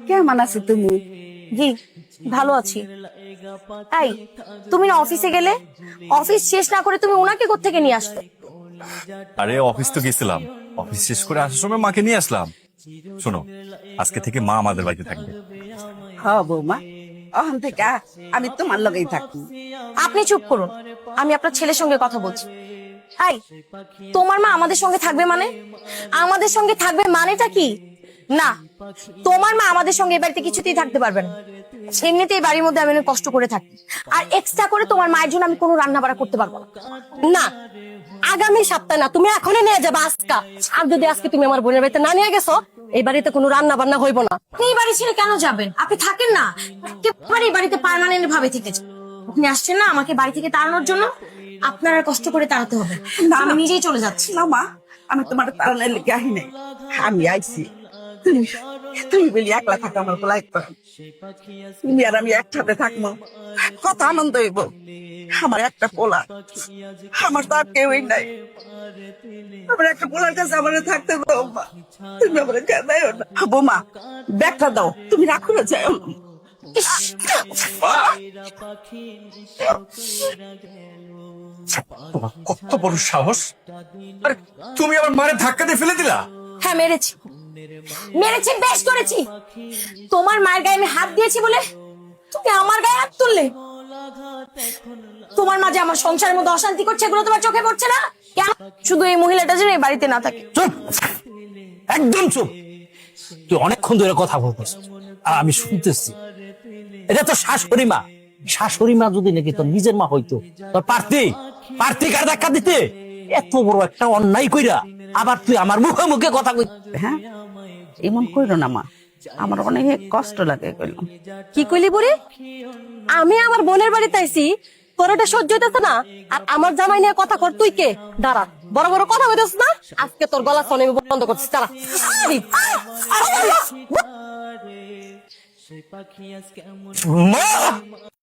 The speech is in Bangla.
কেমন আছো তুমি? জি ভালো আছি। তাই তুমি না অফিসে গেলে, অফিস শেষ না করে তুমি ওনাকে কোত্থেকে নিয়ে আসলে? আরে অফিস তো গেছিলাম, অফিস শেষ করে আসার সময় মাকে নিয়ে আসলাম। শোনো, আজকে থেকে মা আমাদের বাড়িতে থাকবে। হ্যাঁ বৌমা, ওখান থেকে আমি তোমার লগেই থাকি। আপনি চুপ করুন, আমি আপনার ছেলের সঙ্গে কথা বলছি। তাই তোমার মা আমাদের সঙ্গে থাকবে মানে? আমাদের সঙ্গে থাকবে মানেটা কি? না, তোমার মা আমাদের সঙ্গে এই বাড়িতে কিছুতেই থাকতে পারবে না। এমনিতেই বাড়ির মধ্যে আমি অনেক কষ্ট করে থাকি, আর এক্সট্রা করে তোমার মায়ের জন্য আমি কোনো রান্না বাড়া করতে পারবো না। না, আগামী সপ্তাহে না, তুমি এখনই নিয়ে যাবে আজকা। আর যদি আজকে তুমি আমার বোনের বাড়িতে না নিয়ে গেছো, এই বাড়িতে কোনো রান্না বান্না হইব না। আপনি এই বাড়ি ছেড়ে কেন যাবেন? আপনি থাকেন না, একেবারে এই বাড়িতে পার্মানেন্ট ভাবে থেকে যান। আপনি আসছেন না আমাকে বাড়ি থেকে তাড়ানোর জন্য, আপনার আর কষ্ট করে তাড়াতে হবে না, আমি নিজেই চলে যাচ্ছি। না মা, আমি তোমার তাড়ানোর লেগে আহি নাই, আমি আইছি। তুমি তুমি বলি একলা থাকা আমার গোলাই তুমি আর আমি একসাথে থাকবো, কত আনন্দ হইব। আমার একটা পোলা, আমার তো আর কেউই নাই। আমার একটা পোলার কাছে আমার থাকতে দাও মা, তুমি আমার কেদাইও না। বৌমা ব্যাগটা দাও, তুমি রাখো না যাও। তোমার কত বড় সাহস! আরে তুমি আমার মারে ধাক্কা দিয়ে ফেলে দিলা। হ্যাঁ মেরেছি, মেরেছি, বেশ করেছি। তোমার মায়ের গায়ে আমি হাত দিয়েছি বলে তুমি আমার গায়ে হাত তুললে? তোমার মাঝে আমার সংসারের মধ্যে অশান্তি করছে, এগুলো তোমার চোখে পড়ছে না কেন? শুধু এই মহিলাটা যেন এই বাড়িতে না থাকে। চুপ, একদম চুপ। তুই অনেকক্ষণ ধরে কথা বলছিস আর আমি শুনতেছি। এটা তো শাশুড়ি মা, শাশুড়ি মা যদি নাকি তোর নিজের মা হইতো, তোর পার্থি কার ধাক্কা দিতে? এত বড় একটা অন্যায় কইরা আবার তুই আমার মুখে মুখে কথা কই। হ্যাঁ, এমন কইরো না মা, আমার অনেক কষ্ট লাগে। কইলাম কি কইলি বুড়ি? আমি আমার বোনের বাড়িতে আইছি, তোর এটা সহ্য হইতেছে না? আর আমার জামাই নিয়ে কথা কর তুই কে? দাঁড়া, বড় বড় কথা বলছিস না? আজকে তোর গলা ফোন আমি বন্ধ করছিস। দাঁড়া। মা!